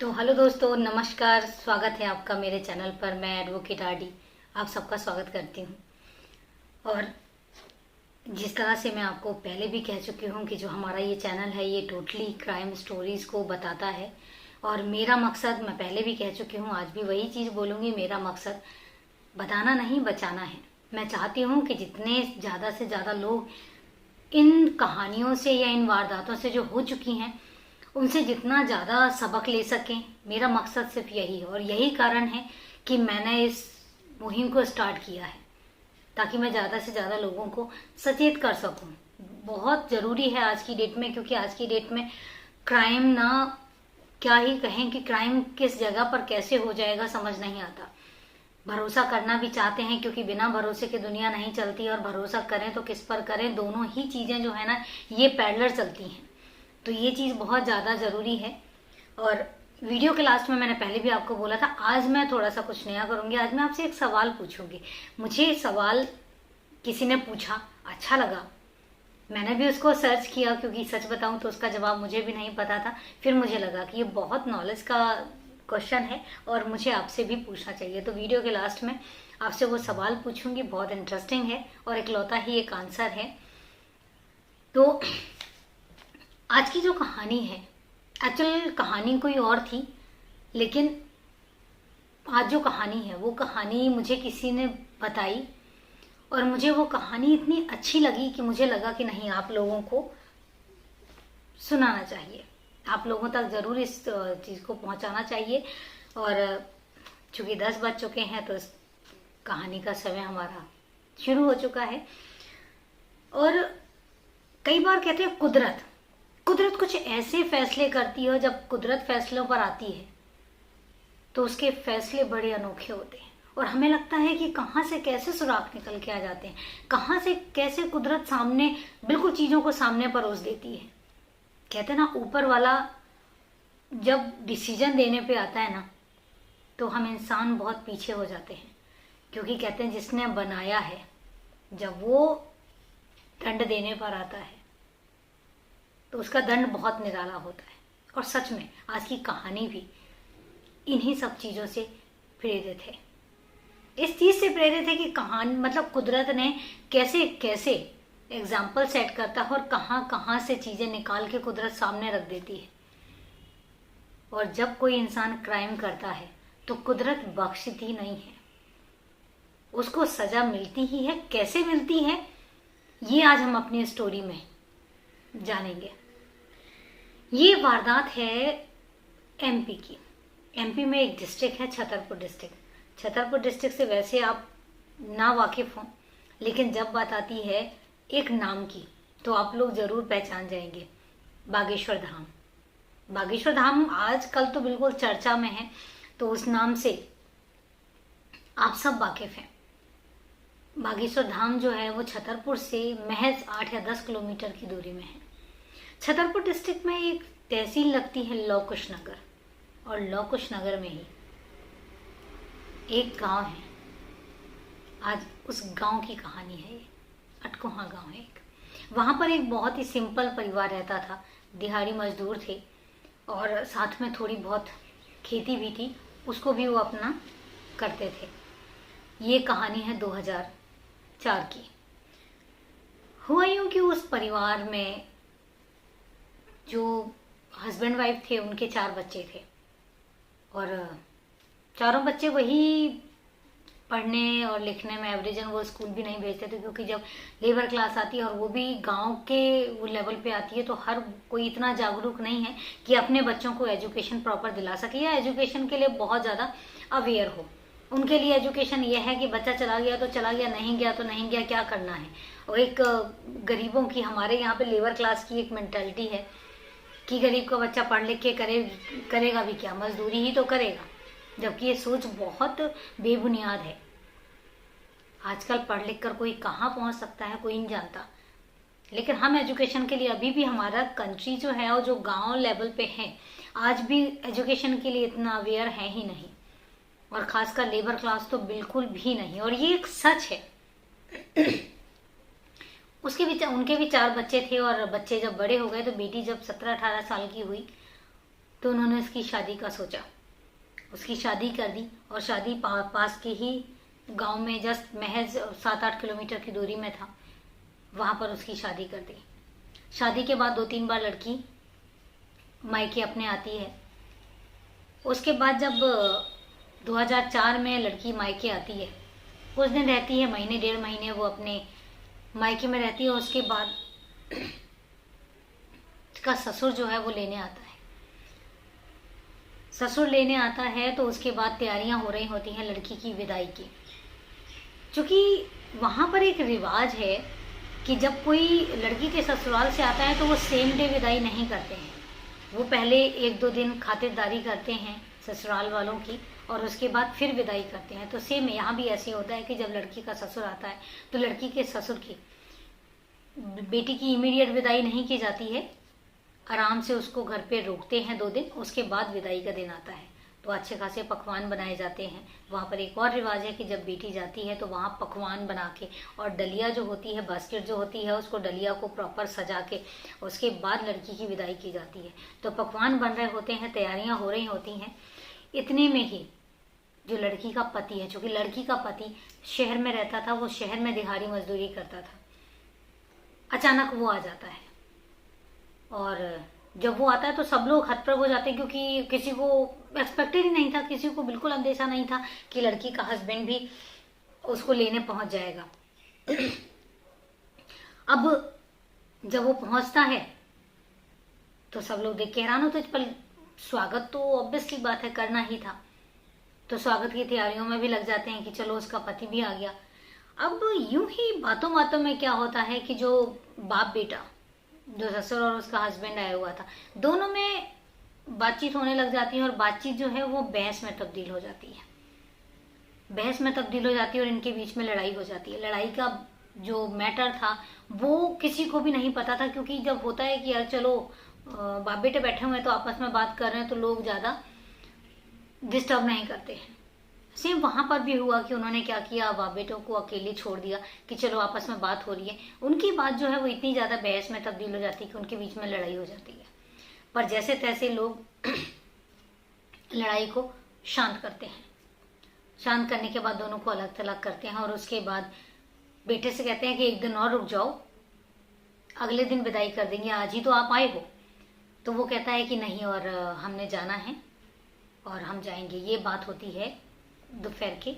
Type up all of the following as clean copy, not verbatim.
तो हेलो दोस्तों, नमस्कार। स्वागत है आपका मेरे चैनल पर। मैं एडवोकेट आरडी आप सबका स्वागत करती हूँ। और जिस तरह से मैं आपको पहले भी कह चुकी हूँ कि जो हमारा ये चैनल है ये टोटली क्राइम स्टोरीज को बताता है। और मेरा मकसद, मैं पहले भी कह चुकी हूँ, आज भी वही चीज़ बोलूँगी, मेरा मकसद बताना नहीं बचाना है। मैं चाहती हूँ कि जितने ज़्यादा से ज़्यादा लोग इन कहानियों से या इन वारदातों से जो हो चुकी हैं उनसे जितना ज़्यादा सबक ले सकें, मेरा मकसद सिर्फ यही है। और यही कारण है कि मैंने इस मुहिम को स्टार्ट किया है, ताकि मैं ज़्यादा से ज़्यादा लोगों को सचेत कर सकूं। बहुत ज़रूरी है आज की डेट में, क्योंकि आज की डेट में क्राइम ना, क्या ही कहें कि क्राइम किस जगह पर कैसे हो जाएगा समझ नहीं आता। भरोसा करना भी चाहते हैं, क्योंकि बिना भरोसे की दुनिया नहीं चलती, और भरोसा करें तो किस पर करें, दोनों ही चीज़ें जो है ना ये पैरेलल चलती हैं। तो ये चीज़ बहुत ज़्यादा ज़रूरी है। और वीडियो के लास्ट में मैंने पहले भी आपको बोला था, आज मैं थोड़ा सा कुछ नया करूँगी। आज मैं आपसे एक सवाल पूछूंगी। मुझे सवाल किसी ने पूछा, अच्छा लगा, मैंने भी उसको सर्च किया, क्योंकि सच बताऊं तो उसका जवाब मुझे भी नहीं पता था। फिर मुझे लगा कि ये बहुत नॉलेज का क्वेश्चन है और मुझे आपसे भी पूछना चाहिए। तो वीडियो के लास्ट में आपसे वो सवाल पूछूंगी, बहुत इंटरेस्टिंग है और इकलौता ही एक आंसर है। तो आज की जो कहानी है, एक्चुअल कहानी कोई और थी, लेकिन आज जो कहानी है वो कहानी मुझे किसी ने बताई और मुझे वो कहानी इतनी अच्छी लगी कि मुझे लगा कि नहीं, आप लोगों को सुनाना चाहिए, आप लोगों तक ज़रूर इस चीज़ को पहुंचाना चाहिए। और चूंकि 10 बज चुके हैं तो इस कहानी का समय हमारा शुरू हो चुका है। और कई बार कहते हैं कुदरत कुछ ऐसे फैसले करती है, जब कुदरत फैसलों पर आती है तो उसके फैसले बड़े अनोखे होते हैं और हमें लगता है कि कहाँ से कैसे सुराग निकल के आ जाते हैं, कहाँ से कैसे कुदरत सामने बिल्कुल चीज़ों को सामने परोस देती है। कहते हैं ना, ऊपर वाला जब डिसीजन देने पे आता है ना तो हम इंसान बहुत पीछे हो जाते हैं, क्योंकि कहते हैं जिसने बनाया है, जब वो दंड देने पर आता है तो उसका दंड बहुत निराला होता है। और सच में आज की कहानी भी इन्हीं सब चीज़ों से प्रेरित है। इस चीज़ से प्रेरित है कि कहानी मतलब कुदरत ने कैसे कैसे एग्जाम्पल सेट करता है और कहाँ कहाँ से चीज़ें निकाल के कुदरत सामने रख देती है। और जब कोई इंसान क्राइम करता है तो कुदरत बख्शती नहीं है, उसको सजा मिलती ही है। कैसे मिलती है ये आज हम अपनी स्टोरी में जानेंगे। ये वारदात है एमपी की। एमपी में एक डिस्ट्रिक्ट है, छतरपुर डिस्ट्रिक्ट। छतरपुर डिस्ट्रिक्ट से वैसे आप ना वाकिफ हों, लेकिन जब बात आती है एक नाम की तो आप लोग जरूर पहचान जाएंगे, बागेश्वर धाम। बागेश्वर धाम आजकल तो बिल्कुल चर्चा में है, तो उस नाम से आप सब वाकिफ हैं। बागेश्वर धाम जो है वो छतरपुर से महज 8 या 10 किलोमीटर की दूरी में है। छतरपुर डिस्ट्रिक्ट में एक तहसील लगती है लौ कुश नगर, और लौ कुश नगर में ही एक गांव है। आज उस गांव की कहानी है। ये अटकोहा गांव है एक। वहां पर एक बहुत ही सिंपल परिवार रहता था, दिहाड़ी मजदूर थे और साथ में थोड़ी बहुत खेती भी थी, उसको भी वो अपना करते थे। ये कहानी है 2004 की। हुआ यूं कि उस परिवार में जो हस्बैंड वाइफ थे उनके 4 बच्चे थे, और चारों बच्चे वही पढ़ने और लिखने में एवरेज, वो स्कूल भी नहीं भेजते थे, क्योंकि जब लेबर क्लास आती है और वो भी गांव के वो लेवल पे आती है तो हर कोई इतना जागरूक नहीं है कि अपने बच्चों को एजुकेशन प्रॉपर दिला सके या एजुकेशन के लिए बहुत ज़्यादा अवेयर हो। उनके लिए एजुकेशन ये है कि बच्चा चला गया तो चला गया, नहीं गया तो नहीं गया, क्या करना है। और एक गरीबों की, हमारे यहाँ पे लेबर क्लास की एक मेंटालिटी है कि गरीब का बच्चा पढ़ लिख के करेगा भी क्या, मजदूरी ही तो करेगा, जबकि ये सोच बहुत बेबुनियाद है। आजकल पढ़ लिख कर कोई कहाँ पहुँच सकता है कोई नहीं जानता, लेकिन हम एजुकेशन के लिए अभी भी, हमारा कंट्री जो है और जो गांव लेवल पे है, आज भी एजुकेशन के लिए इतना अवेयर है ही नहीं, और खासकर लेबर क्लास तो बिल्कुल भी नहीं। और ये एक सच है। उनके भी 4 बच्चे थे, और बच्चे जब बड़े हो गए तो बेटी जब 17-18 साल की हुई तो उन्होंने उसकी शादी का सोचा, उसकी शादी कर दी और शादी पास के ही गांव में जस्ट महज 7-8 किलोमीटर की दूरी में था, वहां पर उसकी शादी कर दी। शादी के बाद 2-3 बार लड़की मायके अपने आती है। उसके बाद जब 2004 में लड़की मायके आती है, कुछ दिन रहती है, महीने 1.5 महीने वो अपने मायके में रहती है। उसके बाद उसका ससुर जो है वो लेने आता है। ससुर लेने आता है तो उसके बाद तैयारियां हो रही होती हैं लड़की की विदाई की। क्योंकि वहां पर एक रिवाज है कि जब कोई लड़की के ससुराल से आता है तो वो सेम डे विदाई नहीं करते हैं, वो पहले 1-2 दिन खातिरदारी करते हैं ससुराल वालों की और उसके बाद फिर विदाई करते हैं। तो सेम यहाँ भी ऐसे होता है कि जब लड़की का ससुर आता है तो लड़की के ससुर की बेटी की इमीडिएट विदाई नहीं की जाती है, आराम से उसको घर पे रोकते हैं 2 दिन, उसके बाद विदाई का दिन आता है। तो अच्छे खासे पकवान बनाए जाते हैं। वहाँ पर एक और रिवाज है कि जब बेटी जाती है तो वहाँ पकवान बना के और डलिया जो होती है, बास्केट जो होती है, उसको डलिया को प्रॉपर सजा के उसके बाद लड़की की विदाई की जाती है। तो पकवान बन रहे होते हैं, तैयारियां हो रही होती हैं। इतने में ही जो लड़की का पति है, चूंकि लड़की का पति शहर में रहता था, वो शहर में दिहाड़ी मजदूरी करता था, अचानक वो आ जाता है। और जब वो आता है तो सब लोग हतप्रभ हो जाते हैं, क्योंकि किसी को एक्सपेक्टेड ही नहीं था, किसी को बिल्कुल अंदेशा नहीं था कि लड़की का हस्बैंड भी उसको लेने पहुंच जाएगा। अब जब वो पहुंचता है तो सब लोग देख के हैरान होते, पर स्वागत तो ऑब्वियसली बात है करना ही था। तो स्वागत की तैयारियों में भी लग जाते हैं कि चलो उसका पति भी आ गया। अब यूं ही बातों बातों में क्या होता है कि जो बाप बेटा, जो ससुर और उसका हस्बैंड आया हुआ था, दोनों में बातचीत होने लग जाती है और बातचीत जो है वो बहस में तब्दील हो जाती है। बहस में तब्दील हो जाती है और इनके बीच में लड़ाई हो जाती है। लड़ाई का जो मैटर था वो किसी को भी नहीं पता था, क्योंकि जब होता है कि यार चलो बाप बेटे बैठे हुए हैं तो आपस में बात कर रहे हैं तो लोग ज्यादा डिस्टर्ब नहीं करते हैं। सेम वहां पर भी हुआ कि उन्होंने क्या किया, बाप बेटों को अकेले छोड़ दिया कि चलो आपस में बात हो रही है। उनकी बात जो है वो इतनी ज्यादा बहस में तब्दील हो जाती है कि उनके बीच में लड़ाई हो जाती है। पर जैसे तैसे लोग लड़ाई को शांत करते हैं। शांत करने के बाद दोनों को अलग थलग करते हैं और उसके बाद बेटे से कहते हैं कि 1 दिन और रुक जाओ, अगले दिन विदाई कर देंगे, आज ही तो आप आए हो। तो वो कहता है कि नहीं, और हमने जाना है और हम जाएंगे। ये बात होती है दोपहर के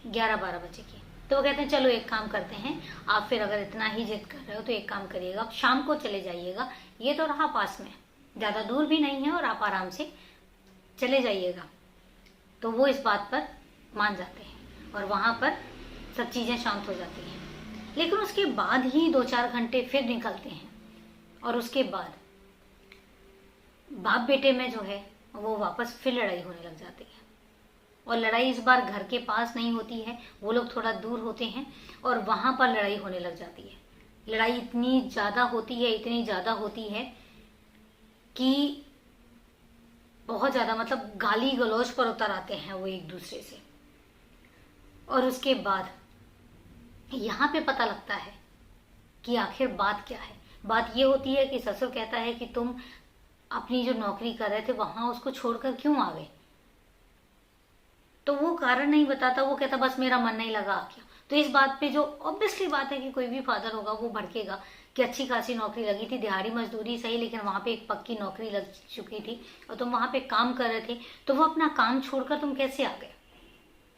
11-12 बजे की। तो वो कहते हैं चलो एक काम करते हैं, आप फिर अगर इतना ही जिद कर रहे हो तो एक काम करिएगा, आप शाम को चले जाइएगा, ये तो रहा पास में, ज़्यादा दूर भी नहीं है और आप आराम से चले जाइएगा। तो वो इस बात पर मान जाते हैं और वहाँ पर सब चीज़ें शांत हो जाती हैं। लेकिन उसके बाद ही 2-4 घंटे फिर निकलते हैं और उसके बाद बाप बेटे में जो है वो वापस फिर लड़ाई होने लग जाती है। और लड़ाई इस बार घर के पास नहीं होती है, वो लोग थोड़ा दूर होते हैं और वहां पर लड़ाई होने लग जाती है। लड़ाई इतनी ज्यादा होती है, इतनी ज्यादा होती है कि बहुत ज्यादा, मतलब गाली गलौज पर उतर आते हैं वो एक दूसरे से। और उसके बाद यहाँ पे पता लगता है कि आखिर बात क्या है। बात ये होती है कि ससुर कहता है कि तुम अपनी जो नौकरी कर रहे थे वहां उसको छोड़कर क्यों आ गए। तो वो कारण नहीं बताता, वो कहता बस मेरा मन नहीं लगा क्या। तो इस बात पे जो ऑब्वियसली बात है कि कोई भी फादर होगा वो भड़केगा कि अच्छी खासी नौकरी लगी थी, दिहाड़ी मजदूरी सही, लेकिन वहां पे एक पक्की नौकरी लग चुकी थी और तुम वहां पे काम कर रहे थे, तो वो अपना काम छोड़कर तुम कैसे आ गए।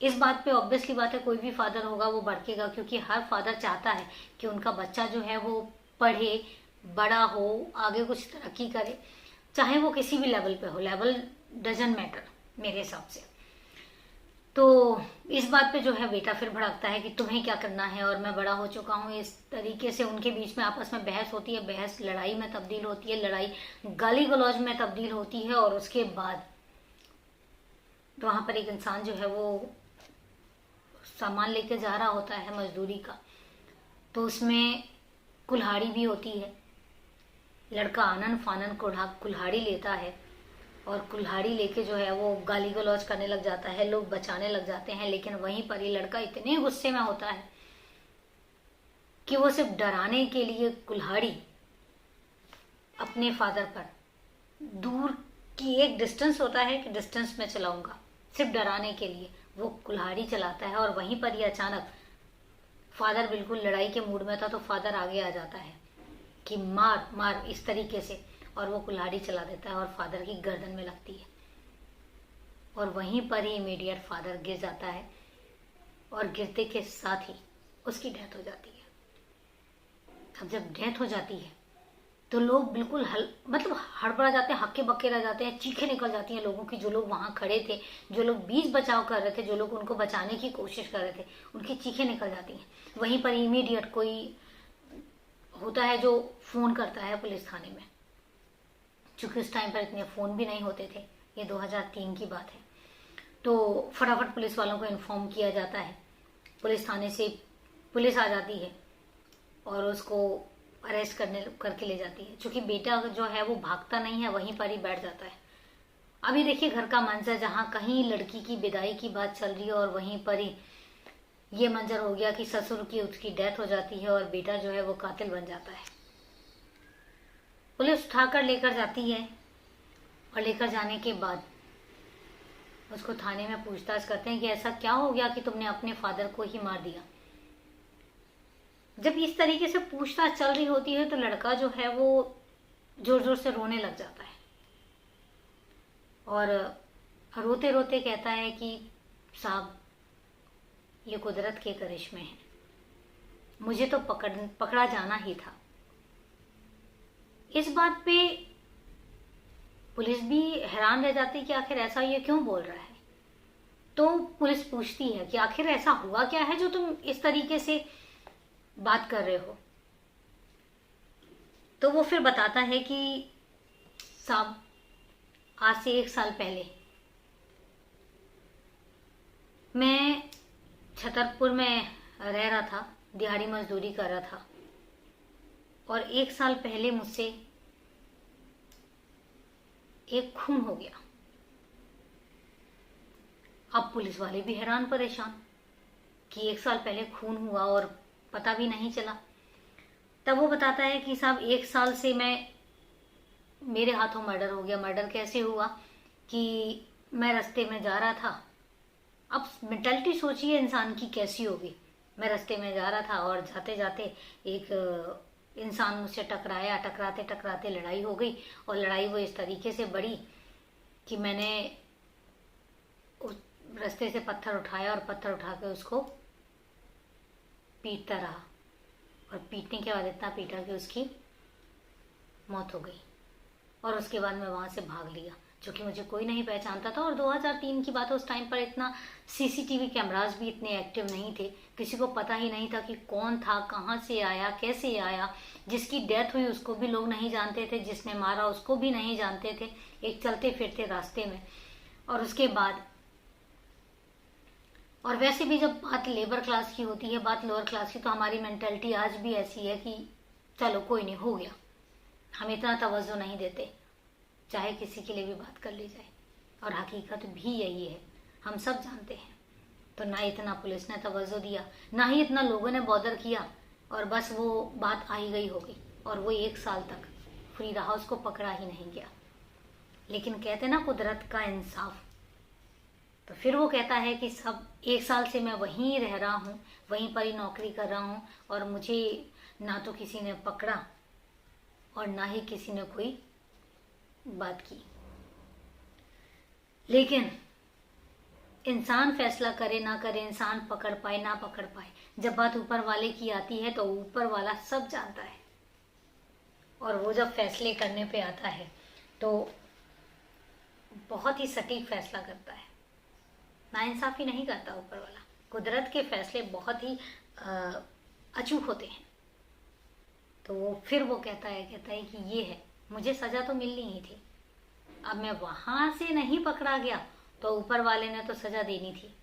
इस बात पे ऑब्वियसली बात है कोई भी फादर होगा वो भड़केगा, क्योंकि हर फादर चाहता है कि उनका बच्चा जो है वो पढ़े, बड़ा हो, आगे कुछ तरक्की करे, चाहे वो किसी भी लेवल पे हो। लेवल डजंट मैटर मेरे हिसाब से। तो इस बात पे जो है बेटा फिर भड़कता है कि तुम्हें क्या करना है और मैं बड़ा हो चुका हूँ। इस तरीके से उनके बीच में आपस में बहस होती है, बहस लड़ाई में तब्दील होती है, लड़ाई गाली गलौज में तब्दील होती है। और उसके बाद वहां पर एक इंसान जो है वो सामान लेके जा रहा होता है मजदूरी का, तो उसमें कुल्हाड़ी भी होती है। लड़का आनन फानन कुल्हाड़ी लेता है और कुल्हाड़ी लेके जो है वो गाली गलौज करने लग जाता है, लोग बचाने लग जाते हैं। लेकिन वहीं पर ये लड़का इतने गुस्से में होता है कि वो सिर्फ डराने के लिए कुल्हाड़ी अपने फादर पर दूर कि एक डिस्टेंस होता है कि डिस्टेंस में चलाऊंगा सिर्फ डराने के लिए, वो कुल्हाड़ी चलाता है और वहीं पर ही अचानक फादर बिल्कुल लड़ाई के मूड में था तो फादर आगे आ जाता है कि मार मार इस तरीके से, और वो कुल्हाड़ी चला देता है और फादर की गर्दन में लगती है और वहीं पर ही इमीडिएट फादर गिर जाता है और गिरते के साथ ही उसकी डेथ हो जाती है। अब जब डेथ हो जाती है तो लोग बिल्कुल मतलब हड़बड़ा जाते हैं, हक्के बक्के रह जाते हैं, चीखें निकल जाती हैं लोगों की। जो लोग वहां खड़े थे, जो लोग बीच बचाव कर रहे थे, जो लोग उनको बचाने की कोशिश कर रहे थे, उनकी चीखें निकल जाती हैं। वहीं पर इमीडिएट कोई होता है जो फोन करता है पुलिस थाने में, क्योंकि उस टाइम पर इतने फोन भी नहीं होते थे, ये 2003 की बात है। तो फटाफट पुलिस वालों को इन्फॉर्म किया जाता है, पुलिस थाने से पुलिस आ जाती है और उसको अरेस्ट करके ले जाती है। क्योंकि बेटा जो है वो भागता नहीं है, वहीं पर ही बैठ जाता है। अभी देखिए घर का मंजर, जहाँ कहीं लड़की की विदाई की बात चल रही है और वहीं पर ही ये मंजर हो गया कि ससुर की उसकी डेथ हो जाती है और बेटा जो है वो कातिल बन जाता है। पुलिस उठाकर लेकर जाती है और लेकर जाने के बाद उसको थाने में पूछताछ करते हैं कि ऐसा क्या हो गया कि तुमने अपने फादर को ही मार दिया। जब इस तरीके से पूछताछ चल रही होती है तो लड़का जो है वो जोर जोर से रोने लग जाता है और रोते रोते कहता है कि साहब ये कुदरत के करिश्मे हैं, मुझे तो पकड़ा जाना ही था। इस बात पे पुलिस भी हैरान रह जाती है कि आखिर ऐसा ये क्यों बोल रहा है। तो पुलिस पूछती है कि आखिर ऐसा हुआ क्या है जो तुम इस तरीके से बात कर रहे हो। तो वो फिर बताता है कि साहब आज से 1 साल पहले मैं छतरपुर में रह रहा था, दिहाड़ी मजदूरी कर रहा था और 1 साल पहले मुझसे एक खून हो गया। अब पुलिस वाले भी हैरान परेशान कि 1 साल पहले खून हुआ और पता भी नहीं चला। तब वो बताता है कि साहब 1 साल से मेरे हाथों मर्डर हो गया। मर्डर कैसे हुआ कि मैं रास्ते में जा रहा था, अब मेंटालिटी सोचिए इंसान की कैसी होगी। मैं रास्ते में जा रहा था और जाते जाते एक इंसान मुझसे टकराया, टकराते टकराते लड़ाई हो गई और लड़ाई वो इस तरीके से बढ़ी कि मैंने उस रास्ते से पत्थर उठाया और पत्थर उठा के उसको पीटता रहा और पीटने के बाद इतना पीटा कि उसकी मौत हो गई। और उसके बाद मैं वहां से भाग लिया, जो कि मुझे कोई नहीं पहचानता था। और 2003 की बात है, उस टाइम पर इतना सीसीटीवी कैमरास भी इतने एक्टिव नहीं थे, किसी को पता ही नहीं था कि कौन था, कहाँ से आया, कैसे आया। जिसकी डेथ हुई उसको भी लोग नहीं जानते थे, जिसने मारा उसको भी नहीं जानते थे, एक चलते फिरते रास्ते में। और उसके बाद और वैसे भी जब बात लेबर क्लास की होती है, बात लोअर क्लास की, तो हमारी मेंटालिटी आज भी ऐसी है कि चलो कोई नहीं, हो गया, हम इतना तवज्जो नहीं देते, चाहे किसी के लिए भी बात कर ली जाए। और हकीकत भी यही है, हम सब जानते हैं। तो ना इतना पुलिस ने तवज्जो दिया, ना ही इतना लोगों ने बॉदर किया, और बस वो बात आई गई हो गई और वो 1 साल तक फ्री रहा, उसको पकड़ा ही नहीं गया। लेकिन कहते ना कुदरत का इंसाफ। तो फिर वो कहता है कि सब 1 साल से मैं वहीं रह रहा हूँ, वहीं पर ही नौकरी कर रहा हूँ और मुझे ना तो किसी ने पकड़ा और ना ही किसी ने कोई बात की। लेकिन इंसान फैसला करे ना करे, इंसान पकड़ पाए ना पकड़ पाए, जब बात ऊपर वाले की आती है तो ऊपर वाला सब जानता है। और वो जब फैसले करने पे आता है तो बहुत ही सटीक फैसला करता है, नाइंसाफी नहीं करता ऊपर वाला। कुदरत के फैसले बहुत ही अचूक होते हैं। तो फिर वो कहता है कि ये है, मुझे सजा तो मिलनी ही थी, अब मैं वहां से नहीं पकड़ा गया तो ऊपर वाले ने तो सजा देनी थी,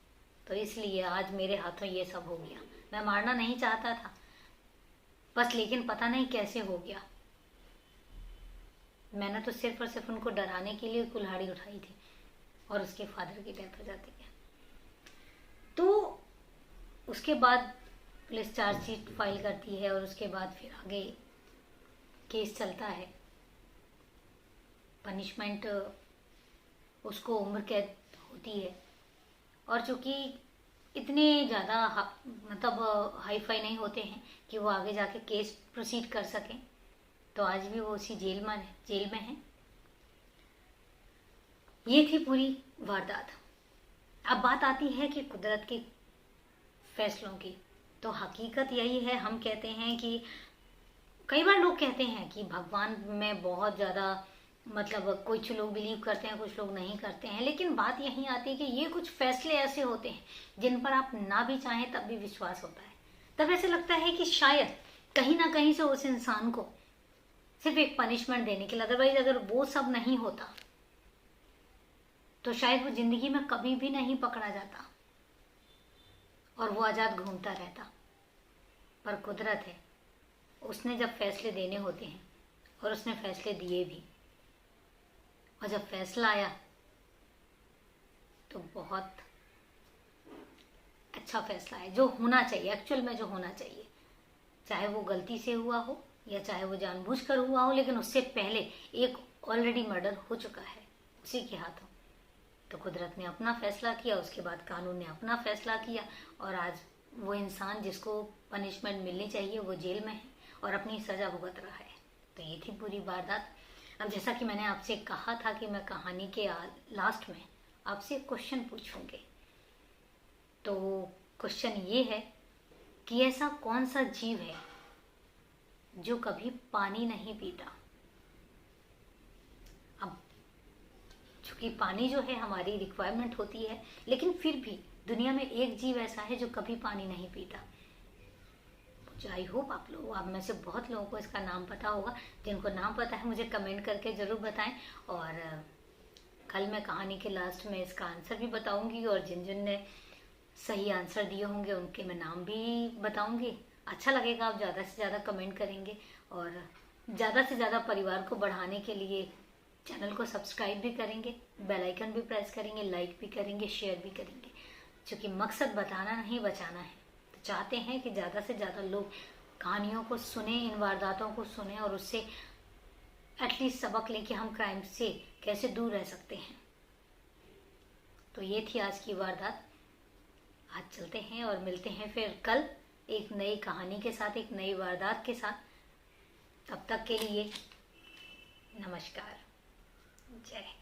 तो इसलिए आज मेरे हाथों ये सब हो गया। मैं मारना नहीं चाहता था बस, लेकिन पता नहीं कैसे हो गया। मैंने तो सिर्फ और सिर्फ उनको डराने के लिए कुल्हाड़ी उठाई थी और उसके फादर की डेथ हो जाती है। तो उसके बाद पुलिस चार्जशीट फाइल करती है और उसके बाद फिर आगे केस चलता है। पनिशमेंट उसको उम्र कैद होती है। और चूंकि इतने ज़्यादा मतलब हाई फाई नहीं होते हैं कि वो आगे जाके केस प्रोसीड कर सकें, तो आज भी वो उसी जेल में है। ये थी पूरी वारदात। अब बात आती है कि कुदरत के फैसलों की। तो हकीकत यही है, हम कहते हैं कि कई बार लोग कहते हैं कि भगवान में बहुत ज़्यादा मतलब कुछ लोग बिलीव करते हैं, कुछ लोग नहीं करते हैं, लेकिन बात यही आती है कि ये कुछ फैसले ऐसे होते हैं जिन पर आप ना भी चाहें तब भी विश्वास होता है। तब ऐसे लगता है कि शायद कहीं ना कहीं से उस इंसान को सिर्फ एक पनिशमेंट देने के लिए, अदरवाइज अगर वो सब नहीं होता तो शायद वो जिंदगी में कभी भी नहीं पकड़ा जाता और वो आज़ाद घूमता रहता। पर कुदरत है, उसने जब फैसले देने होते हैं और उसने फैसले दिए भी, और जब फैसला आया तो बहुत अच्छा फैसला है, जो होना चाहिए, एक्चुअल में जो होना चाहिए। चाहे वो गलती से हुआ हो या चाहे वो जानबूझकर हुआ हो, लेकिन उससे पहले एक ऑलरेडी मर्डर हो चुका है उसी के हाथों। तो कुदरत ने अपना फैसला किया, उसके बाद कानून ने अपना फैसला किया, और आज वो इंसान जिसको पनिशमेंट मिलनी चाहिए वो जेल में है और अपनी सजा भुगत रहा है। तो ये थी पूरी वारदात। अब जैसा कि मैंने आपसे कहा था कि मैं कहानी के लास्ट में आपसे एक क्वेश्चन पूछूंगी, तो क्वेश्चन ये है कि ऐसा कौन सा जीव है जो कभी पानी नहीं पीता। अब चूंकि पानी जो है हमारी रिक्वायरमेंट होती है, लेकिन फिर भी दुनिया में एक जीव ऐसा है जो कभी पानी नहीं पीता। आई होप आप में से बहुत लोगों को इसका नाम पता होगा। जिनको नाम पता है मुझे कमेंट करके ज़रूर बताएं, और कल मैं कहानी के लास्ट में इसका आंसर भी बताऊंगी, और जिन जिन ने सही आंसर दिए होंगे उनके मैं नाम भी बताऊंगी। अच्छा लगेगा आप ज़्यादा से ज़्यादा कमेंट करेंगे, और ज़्यादा से ज़्यादा परिवार को बढ़ाने के लिए चैनल को सब्सक्राइब भी करेंगे, बेल आइकन भी प्रेस करेंगे, लाइक भी करेंगे, शेयर भी करेंगे। क्योंकि मकसद बताना नहीं, बचाना है। तो चाहते हैं कि ज़्यादा से ज़्यादा लोग कहानियों को सुने, इन वारदातों को सुने, और उससे एटलीस्ट सबक लें कि हम क्राइम से कैसे दूर रह सकते हैं। तो ये थी आज की वारदात। आज चलते हैं और मिलते हैं फिर कल एक नई कहानी के साथ, एक नई वारदात के साथ। तब तक के लिए नमस्कार, जय।